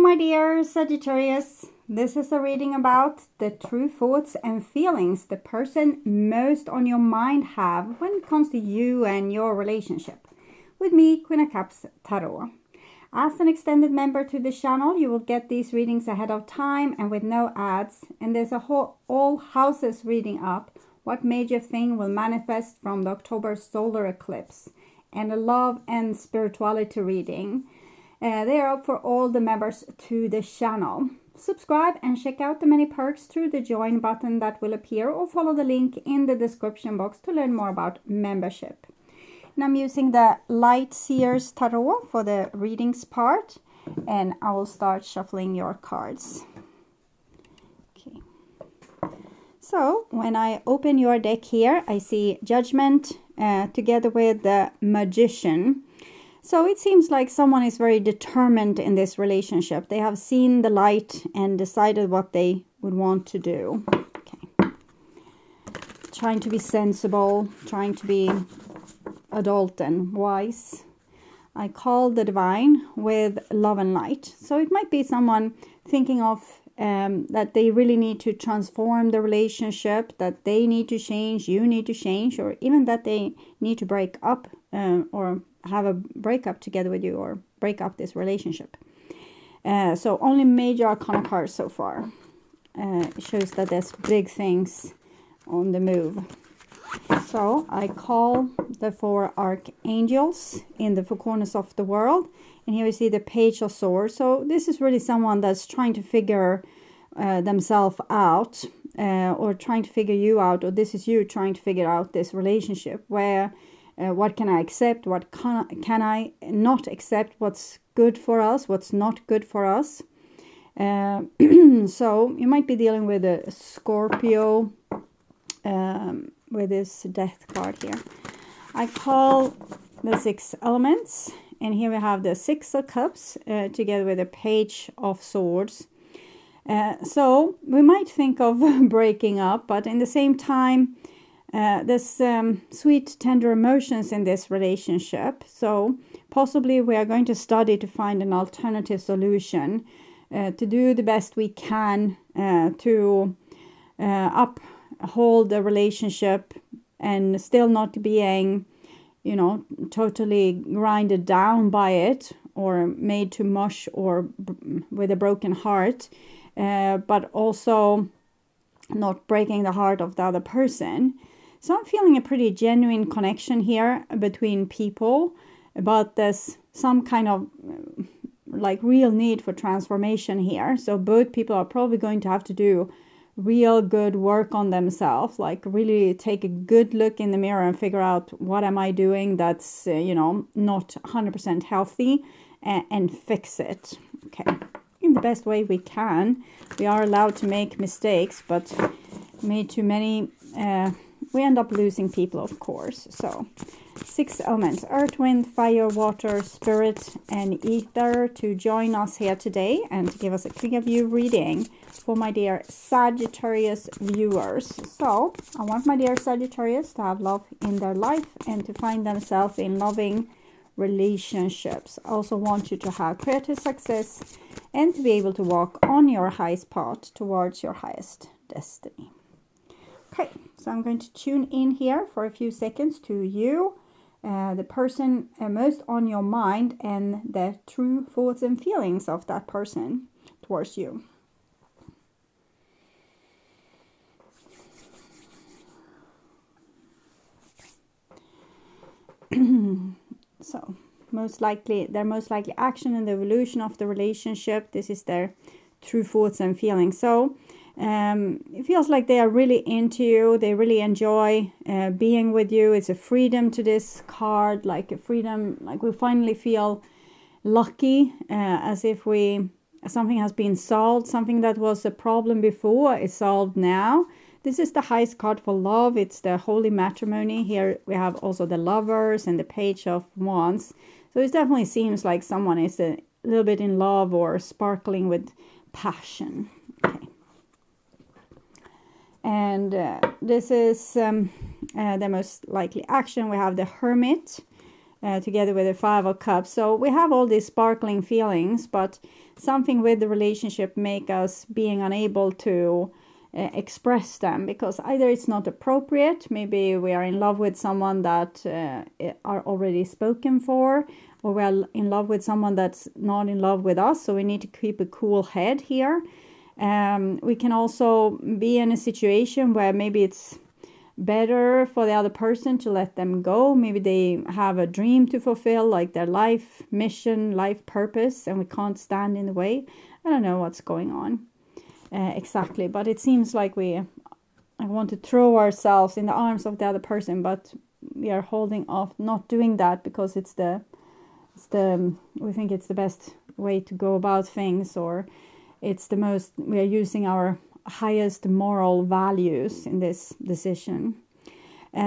my dear Sagittarius. This is a reading about the true thoughts and feelings the person most on your mind have when it comes to you and your relationship. With me, Queen of Cups Tarot. As an extended member to the channel, you will get these readings ahead of time and with no ads. And there's a whole all houses reading up what major thing will manifest from the October solar eclipse, and a love and spirituality reading. They are up for all the members to the channel. Subscribe and check out the many perks through the join button that will appear, or follow the link in the description box to learn more about membership. And I'm using the Light SEER'S Tarot for the readings part, and I will start shuffling your cards. Okay. So when I open your deck here, I see Judgment together with the Magician. So it seems like someone is very determined in this relationship. They have seen the light and decided what they would want to do. Okay. Trying to be sensible, trying to be adult and wise. I call the Divine with Love and Light. So it might be someone thinking of that they really need to transform the relationship, that they need to change, you need to change, or even that they need to break up or have a breakup together with you, or break up this relationship. So only major arcana cards so far. It shows that there's big things on the move. So I call the 4 archangels in the 4 corners of the world. And here we see the Page of Swords. So this is really someone that's trying to figure themselves out, or trying to figure you out, or this is you trying to figure out this relationship, where what can I accept, what can I not accept, what's good for us, what's not good for us. So you might be dealing with a Scorpio with this Death card here. I call the 6 elements, and here we have the 6 of Cups together with the Page of Swords. So we might think of breaking up, but in the same time, there's sweet, tender emotions in this relationship. So possibly we are going to study to find an alternative solution, to do the best we can to uphold the relationship and still not being, totally grinded down by it or made to mush or with a broken heart, but also not breaking the heart of the other person. So I'm feeling a pretty genuine connection here between people, but there's some kind of like real need for transformation here. So both people are probably going to have to do real good work on themselves, like really take a good look in the mirror and figure out, what am I doing that's, not 100% healthy, and fix it. Okay. In the best way we can. We are allowed to make mistakes, but made too many, we end up losing people, of course. So 6 elements: earth, wind, fire, water, spirit, and ether, to join us here today and to give us a clear view reading for my dear Sagittarius viewers. So I want my dear Sagittarius to have love in their life and to find themselves in loving relationships. I also want you to have creative success and to be able to walk on your highest path towards your highest destiny. Okay, so I'm going to tune in here for a few seconds to you, the person most on your mind, and the true thoughts and feelings of that person towards you. So their most likely action in the evolution of the relationship. This is their true thoughts and feelings. So it feels like they are really into you. They really enjoy being with you. It's a freedom to this card, like a freedom, like we finally feel lucky, as if something has been solved. Something that was a problem before is solved now. This is the highest card for love. It's the holy matrimony. Here we have also the Lovers and the Page of Wands. So it definitely seems like someone is a little bit in love or sparkling with passion. Okay. And this is the most likely action. We have the Hermit together with the Five of Cups. So we have all these sparkling feelings, but something with the relationship make us being unable to express them, because either it's not appropriate, maybe we are in love with someone that are already spoken for, or we're in love with someone that's not in love with us, so we need to keep a cool head here. We can also be in a situation where maybe it's better for the other person to let them go. Maybe they have a dream to fulfill, like their life mission, life purpose, and we can't stand in the way. I don't know what's going on exactly, but it seems like I want to throw ourselves in the arms of the other person, but we are holding off not doing that because we think it's the best way to go about things, or we are using our highest moral values in this decision.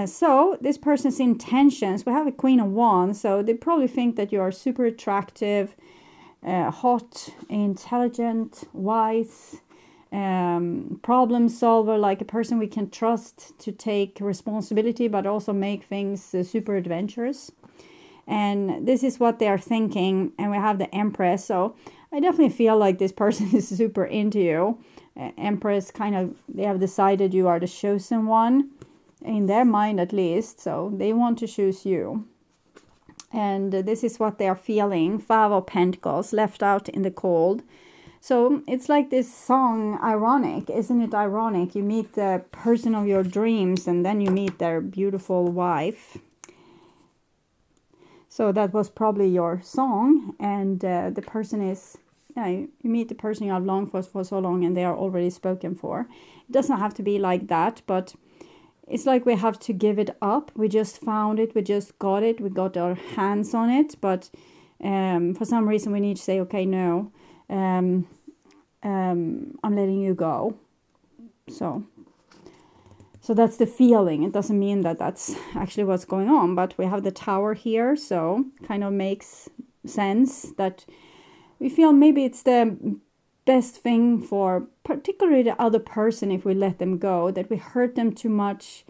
So this person's intentions, we have a Queen of Wands, so they probably think that you are super attractive, hot, intelligent, wise, problem solver, like a person we can trust to take responsibility but also make things super adventurous. And this is what they are thinking. And we have the Empress, so I definitely feel like this person is super into you. Empress, kind of, they have decided you are the chosen one, in their mind at least, so they want to choose you. And this is what they are feeling. Five of Pentacles, left out in the cold. So it's like this song, ironic, isn't it ironic? You meet the person of your dreams and then you meet their beautiful wife. So that was probably your song, and the person is, you meet the person you have longed for so long, and they are already spoken for. It doesn't have to be like that, but it's like we have to give it up. We just found it, we just got it, we got our hands on it, but for some reason we need to say, okay, no, I'm letting you go. So that's the feeling. It doesn't mean that that's actually what's going on, but we have the Tower here, so kind of makes sense that we feel maybe it's the best thing for particularly the other person if we let them go, that we hurt them too much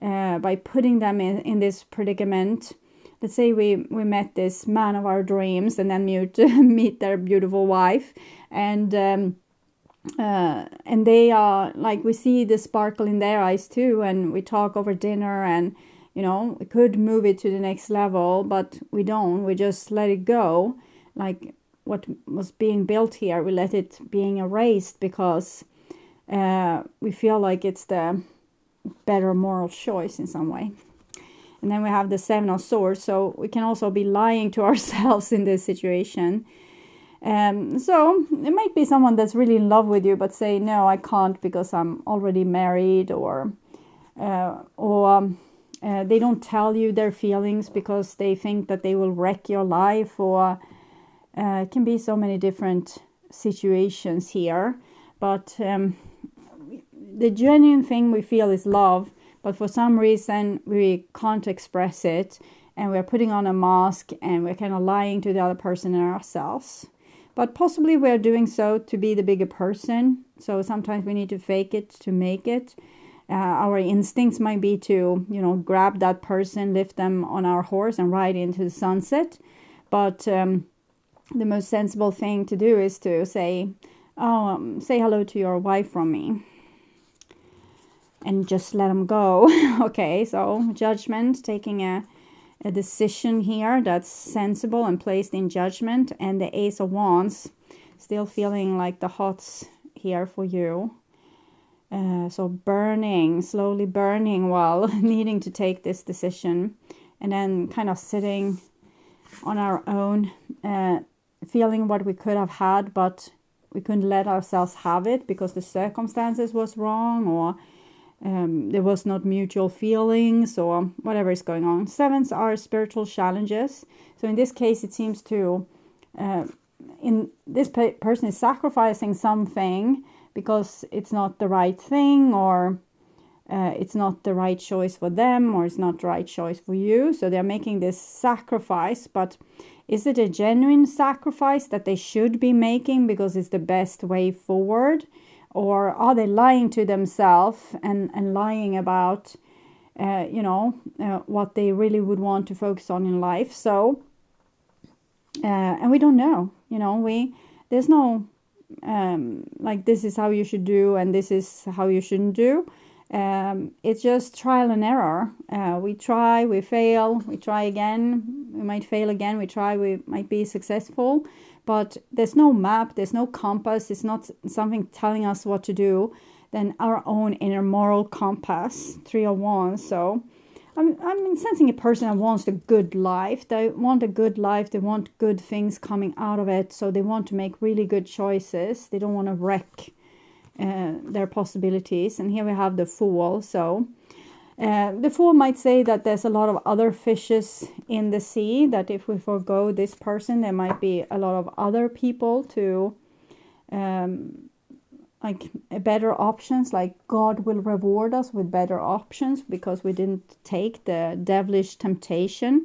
by putting them in this predicament. Let's say we met this man of our dreams and then meet their beautiful wife, and they are like, we see the sparkle in their eyes too, and we talk over dinner, and we could move it to the next level, but we don't. We just let it go. Like what was being built here, we let it being erased because we feel like it's the better moral choice in some way. And then we have the Seven of Swords, so we can also be lying to ourselves in this situation. So it might be someone that's really in love with you, but say, no, I can't because I'm already married, or they don't tell you their feelings because they think that they will wreck your life, or it can be so many different situations here. But the genuine thing we feel is love, but for some reason we can't express it, and we're putting on a mask, and we're kind of lying to the other person and ourselves. But possibly we're doing so to be the bigger person. So sometimes we need to fake it to make it. Our instincts might be to, grab that person, lift them on our horse and ride into the sunset. But the most sensible thing to do is to say hello to your wife from me. And just let them go. Okay, so Judgment, taking a decision here that's sensible and placed in judgment, and the Ace of Wands, still feeling like the hots here for you. So slowly burning while needing to take this decision, and then kind of sitting on our own, feeling what we could have had, but we couldn't let ourselves have it because the circumstances was wrong, or there was not mutual feelings, or whatever is going on. Sevens are spiritual challenges. So in this case, it seems to, person is sacrificing something because it's not the right thing, or it's not the right choice for them, or it's not the right choice for you. So they're making this sacrifice, but is it a genuine sacrifice that they should be making because it's the best way forward? Or are they lying to themselves and lying about what they really would want to focus on in life. So, and we don't know, there's no, like this is how you should do and this is how you shouldn't do. It's just trial and error. We try, we fail, we try again, we might fail again, we try, we might be successful, but there's no map, there's no compass, it's not something telling us what to do than our own inner moral compass, 301. So I'm sensing a person that wants a good life. They want a good life. They want good things coming out of it. So they want to make really good choices. They don't want to wreck their possibilities. And here we have the Fool. So the Fool might say that there's a lot of other fishes in the sea, that if we forego this person, there might be a lot of other people to like better options, like God will reward us with better options because we didn't take the devilish temptation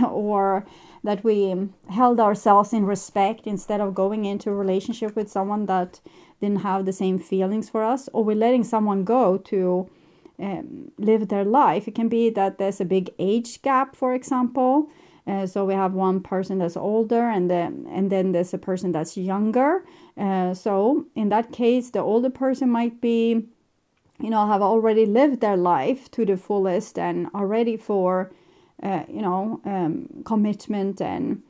or that we held ourselves in respect instead of going into a relationship with someone that didn't have the same feelings for us, or we're letting someone go to live their life. It can be that there's a big age gap, for example. So we have one person that's older and then there's a person that's younger. So in that case, the older person might be, have already lived their life to the fullest and are ready for, commitment and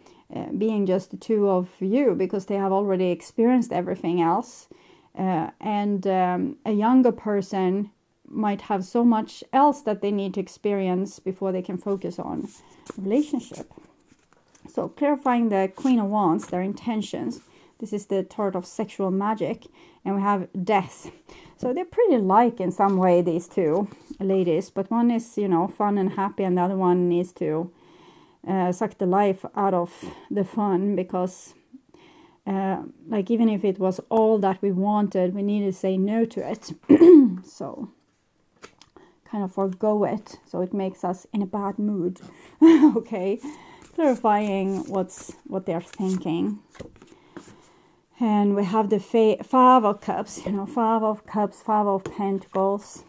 being just the two of you because they have already experienced everything else. And a younger person might have so much else that they need to experience before they can focus on relationship. So clarifying the Queen of Wands, their intentions. This is the Tarot of Sexual Magic. And we have Death. So they're pretty alike in some way, these two ladies. But one is, fun and happy. And the other one needs to suck the life out of the fun. Because even if it was all that we wanted, we need to say no to it. So kind of forgo it, so it makes us in a bad mood. Okay, clarifying what they're thinking. And we have the Five of Cups, Five of Cups, Five of Pentacles.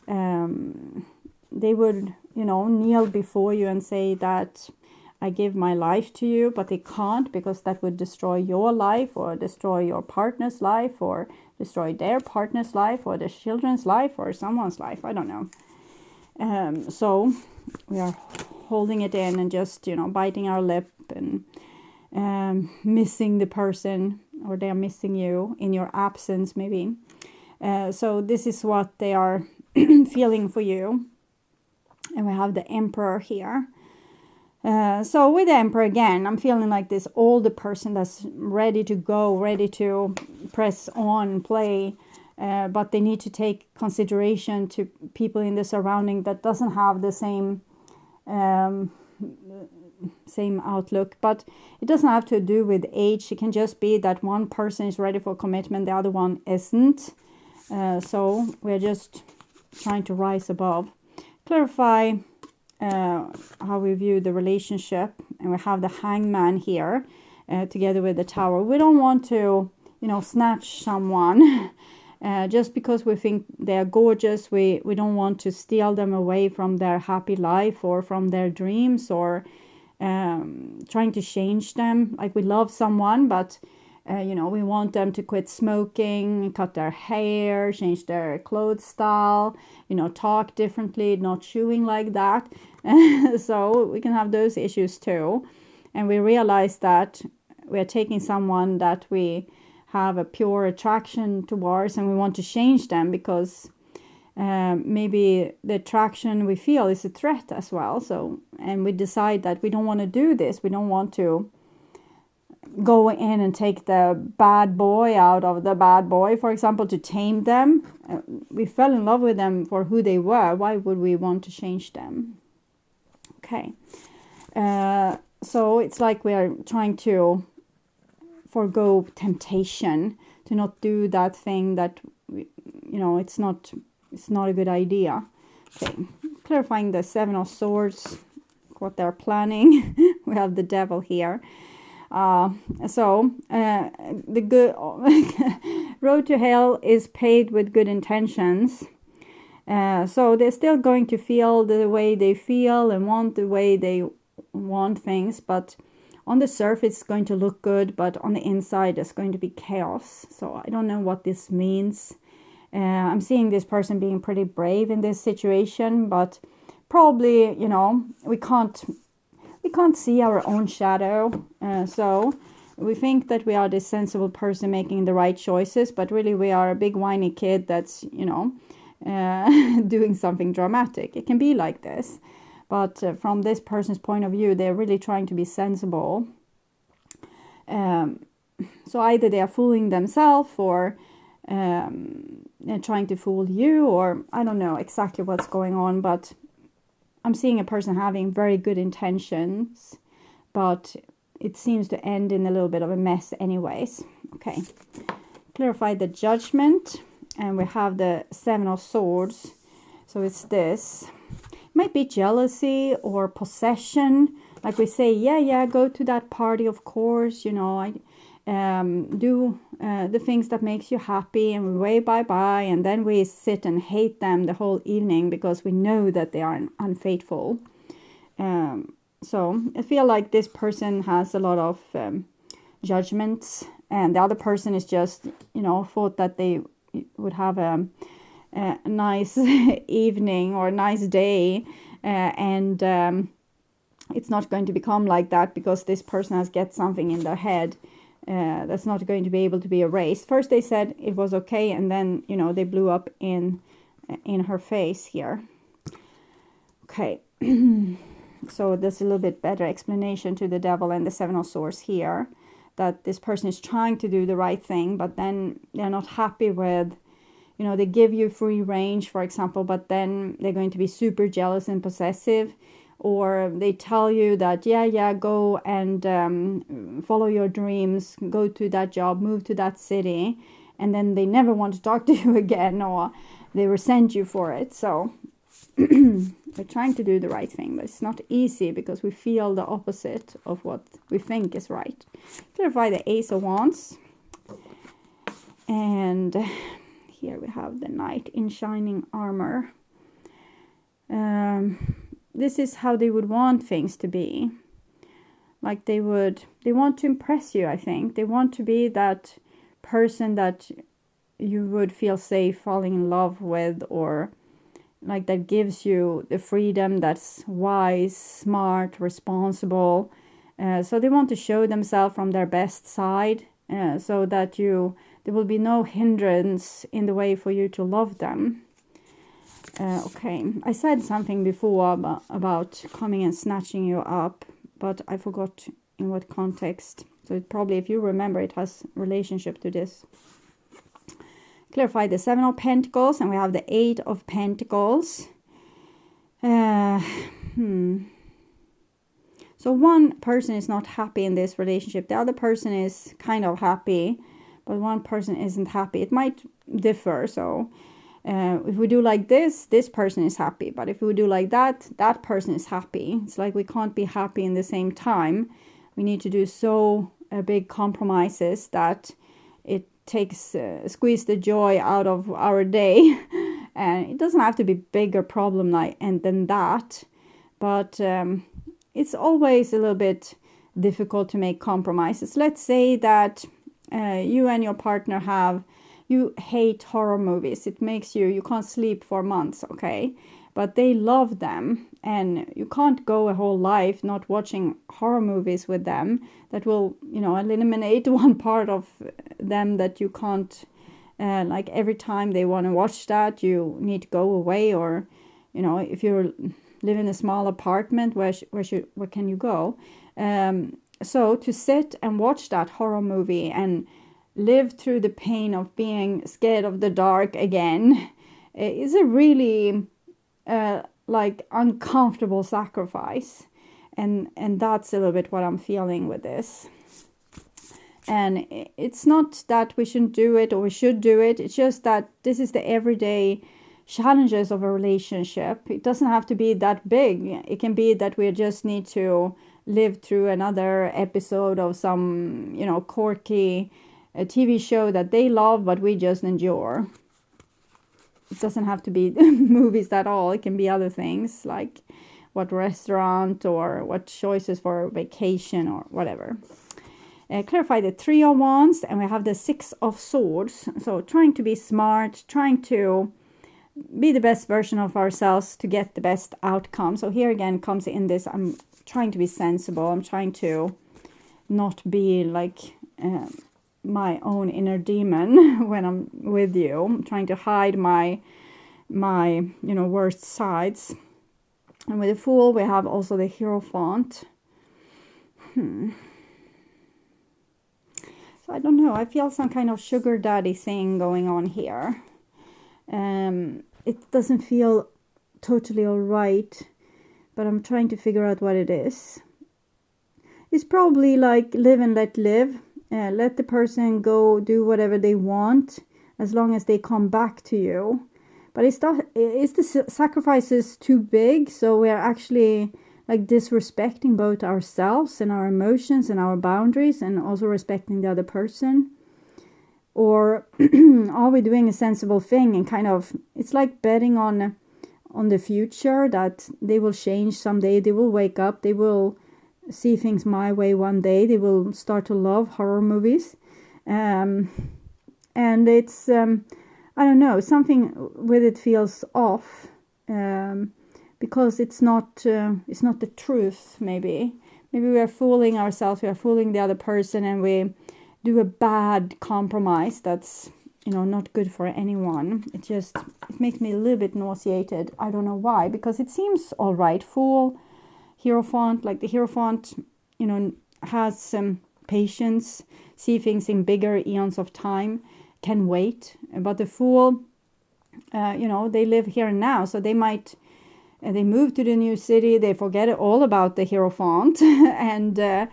They would, kneel before you and say that I give my life to you, but they can't because that would destroy your life or destroy your partner's life or destroy their partner's life or their children's life or someone's life. I don't know. So we are holding it in and just, biting our lip and missing the person, or they're missing you in your absence maybe. So this is what they are feeling for you. And we have the Emperor here. So with the Emperor again, I'm feeling like this older person that's ready to go, ready to press on, play, but they need to take consideration to people in the surrounding that doesn't have the same outlook. But it doesn't have to do with age. It can just be that one person is ready for commitment, the other one isn't. So we're just trying to rise above. Clarify how we view the relationship, and we have the Hangman here together with the Tower. We don't want to snatch someone just because we think they're gorgeous. We don't want to steal them away from their happy life or from their dreams, or trying to change them. Like we love someone, but we want them to quit smoking, cut their hair, change their clothes style, talk differently, not chewing like that. So we can have those issues too. And we realize that we are taking someone that we have a pure attraction towards, and we want to change them because maybe the attraction we feel is a threat as well. So, and we decide that we don't want to do this. We don't want to go in and take the bad boy out of the bad boy, for example, to tame them. We fell in love with them for who they were. Why would we want to change them? Okay. So it's like we are trying to forgo temptation, to not do that thing that, it's not a good idea. Okay. Clarifying the Seven of Swords, what they're planning. We have the Devil here. The good road to hell is paved with good intentions, So they're still going to feel the way they feel and want the way they want things, but on the surface it's going to look good, but on the inside there's going to be chaos. So I don't know what this means. I'm seeing this person being pretty brave in this situation, but probably, we can't see our own shadow. So we think that we are this sensible person making the right choices, but really we are a big whiny kid that's, doing something dramatic. It can be like this. But from this person's point of view, they're really trying to be sensible. So either they are fooling themselves or they're trying to fool you, or I don't know exactly what's going on, but I'm seeing a person having very good intentions, but it seems to end in a little bit of a mess anyways. Okay, clarify the Judgment, and we have the 7 of Swords. So it's this. Might be jealousy or possession. Like we say, yeah, go to that party, of course, I do the things that makes you happy, and we wave bye, and then we sit and hate them the whole evening because we know that they are unfaithful. So I feel like this person has a lot of judgments, and the other person is just, thought that they would have a nice evening or a nice day, and it's not going to become like that because this person has get something in their head that's not going to be able to be erased. First they said it was okay, and then they blew up in her face here. Okay. So there's a little bit better explanation to the Devil and the 7 of Swords here, that this person is trying to do the right thing, but then they're not happy with, they give you free range, for example, but then they're going to be super jealous and possessive, or they tell you that, yeah, go and follow your dreams, go to that job, move to that city, and then they never want to talk to you again, or they resent you for it. So we're trying to do the right thing, but it's not easy because we feel the opposite of what we think is right. Clarify the Ace of Wands. And here we have the Knight in shining armor. This is how they would want things to be. Like they want to impress you, I think. They want to be that person that you would feel safe falling in love with, or like that gives you the freedom, that's wise, smart, responsible. So they want to show themselves from their best side, so that there will be no hindrance in the way for you to love them. Okay, I said something before about coming and snatching you up, but I forgot in what context. So it probably, if you remember, it has relationship to this. Clarify the 7 of Pentacles, and we have the 8 of Pentacles. So one person is not happy in this relationship. The other person is kind of happy, but one person isn't happy. It might differ. So if we do like this person is happy. But if we do like that person is happy. It's like we can't be happy in the same time. We need to do so big compromises that it takes squeeze the joy out of our day. And it doesn't have to be bigger problem than that, but it's always a little bit difficult to make compromises. Let's say that you and your partner you hate horror movies. It makes you can't sleep for months, okay? But they love them, and you can't go a whole life not watching horror movies with them. That will, eliminate one part of them that you can't, like every time they want to watch that, you need to go away, or, if you live in a small apartment, where can you go? So to sit and watch that horror movie and live through the pain of being scared of the dark again is a really uncomfortable sacrifice, and that's a little bit what I'm feeling with this. And it's not that we shouldn't do it or we should do it. It's just that this is the everyday challenges of a relationship. It doesn't have to be that big. It can be that we just need to live through another episode of some, quirky TV show that they love, but we just endure. it doesn't have to be movies at all. It can be other things like what restaurant or what choices for vacation or whatever. Clarify the 3 of Wands, and we have the 6 of Swords. So trying to be smart, trying to be the best version of ourselves to get the best outcome. So here again comes in this, I'm trying to be sensible. I'm trying to not be like my own inner demon when I'm with you. I'm trying to hide my worst sides. And with the Fool, we have also the Hierophant. So I don't know. I feel some kind of sugar daddy thing going on here. It doesn't feel totally all right, but I'm trying to figure out what it is. It's probably like live and let live. Let the person go do whatever they want as long as they come back to you. But is the sacrifices too big? So we're actually like disrespecting both ourselves and our emotions and our boundaries, and also respecting the other person. Or are we doing a sensible thing and kind of, it's like betting on the future that they will change someday, they will wake up, they will see things my way one day, they will start to love horror movies. And it's, I don't know, something with it feels off, because it's not the truth, maybe. Maybe we are fooling ourselves, we are fooling the other person, and we do a bad compromise that's not good for anyone. It makes me a little bit nauseated. I don't know why, because it seems all right. Fool, Hierophant, like the Hierophant has some patience, see things in bigger eons of time, can wait. But the Fool, they live here and now, so they might they move to the new city, they forget all about the Hierophant, and the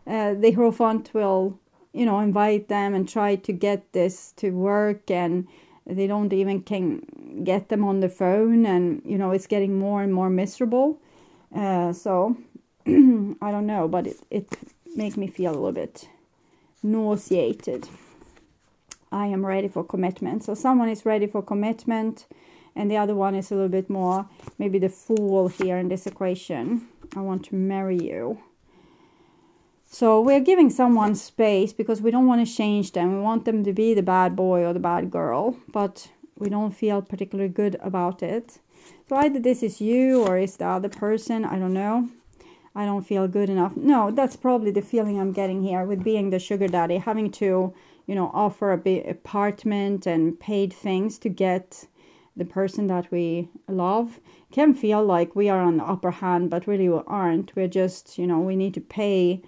Hierophant will invite them and try to get this to work, and they don't even can get them on the phone, and it's getting more and more miserable. So I don't know, but it makes me feel a little bit nauseated. I am ready for commitment. So someone is ready for commitment, and the other one is a little bit more, maybe the Fool here in this equation. I want to marry you. So we're giving someone space because we don't want to change them. We want them to be the bad boy or the bad girl, but we don't feel particularly good about it. So either this is you or it's the other person. I don't know. I don't feel good enough. No, that's probably the feeling I'm getting here with being the sugar daddy, having to, offer a big apartment and paid things to get the person that we love. Can feel like we are on the upper hand, but really we aren't. We're just, we need to pay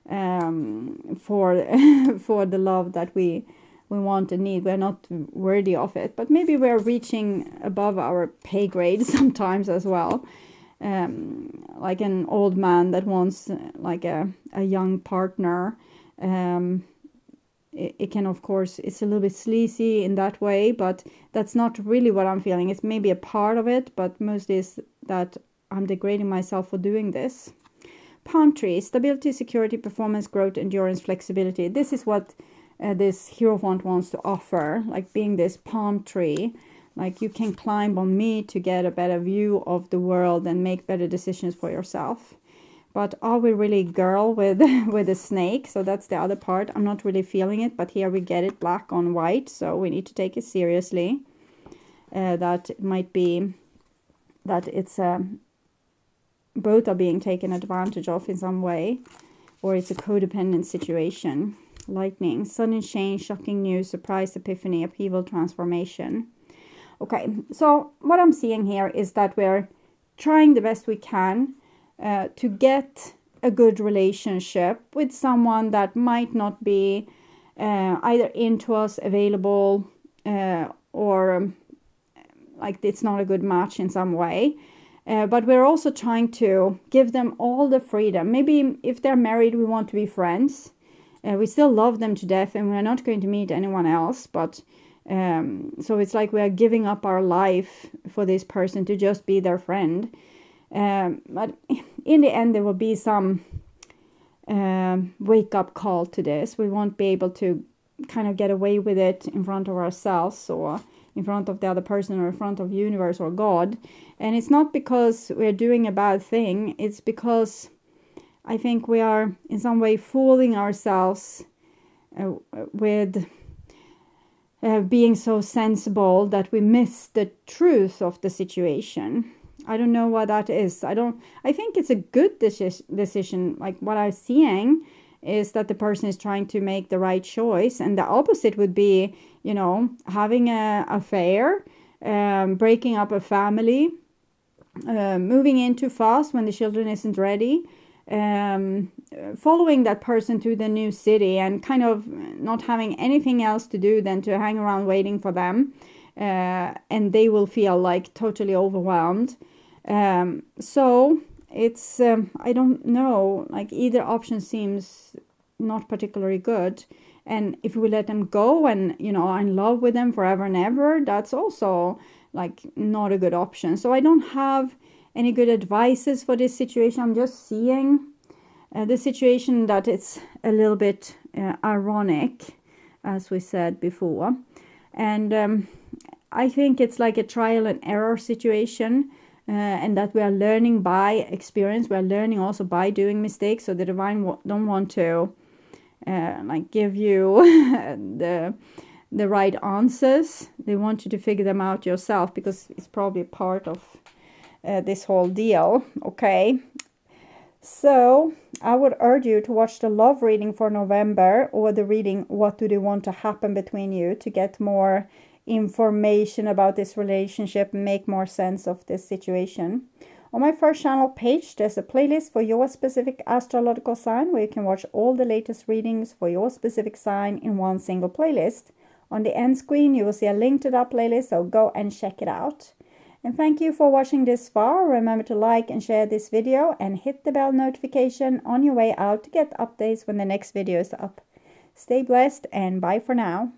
for the love that we want and need. We're not worthy of it, but maybe we're reaching above our pay grade sometimes as well. Like an old man that wants like a young partner. It can, of course, it's a little bit sleazy in that way, but that's not really what I'm feeling. It's maybe a part of it, but mostly is that I'm degrading myself for doing this. Palm tree, stability, security, performance, growth, endurance, flexibility. This is what this Hierophant wants to offer, like being this palm tree. Like you can climb on me to get a better view of the world and make better decisions for yourself. But are we really girl with a snake? So that's the other part. I'm not really feeling it, but here we get it black on white. So we need to take it seriously. That it might be that it's both are being taken advantage of in some way, or it's a codependent situation. Lightning, sudden change, shocking news, surprise, epiphany, upheaval, transformation. Okay, so what I'm seeing here is that we're trying the best we can to get a good relationship with someone that might not be either into us, available, or like it's not a good match in some way. But we're also trying to give them all the freedom. Maybe if they're married, we want to be friends. We still love them to death, and we're not going to meet anyone else. But so it's like we are giving up our life for this person to just be their friend. But in the end, there will be some wake-up call to this. We won't be able to kind of get away with it in front of ourselves, or in front of the other person or in front of universe or God. And it's not because we're doing a bad thing. It's because I think we are in some way fooling ourselves with being so sensible that we miss the truth of the situation. I don't know what that is. I think it's a good decision. Like what I'm seeing is that the person is trying to make the right choice. And the opposite would be, having an affair, breaking up a family, moving in too fast when the children isn't ready, following that person to the new city and kind of not having anything else to do than to hang around waiting for them. And they will feel like totally overwhelmed. So it's, I don't know, like either option seems not particularly good. And if we let them go and, are in love with them forever and ever, that's also like not a good option. So I don't have any good advices for this situation. I'm just seeing the situation that it's a little bit ironic, as we said before. And I think it's like a trial and error situation. And that we are learning by experience. We are learning also by doing mistakes. So the divine don't want to give you the right answers. They want you to figure them out yourself, because it's probably part of this whole deal. Okay. So I would urge you to watch the love reading for November, or the reading What Do They Want to Happen Between You, to get more information about this relationship and make more sense of this situation. On my first channel page, there's a playlist for your specific astrological sign, where you can watch all the latest readings for your specific sign in one single playlist. On the end screen, you will see a link to that playlist, so go and check it out. And thank you for watching this far. Remember to like and share this video and hit the bell notification on your way out to get updates when the next video is up. Stay blessed and bye for now.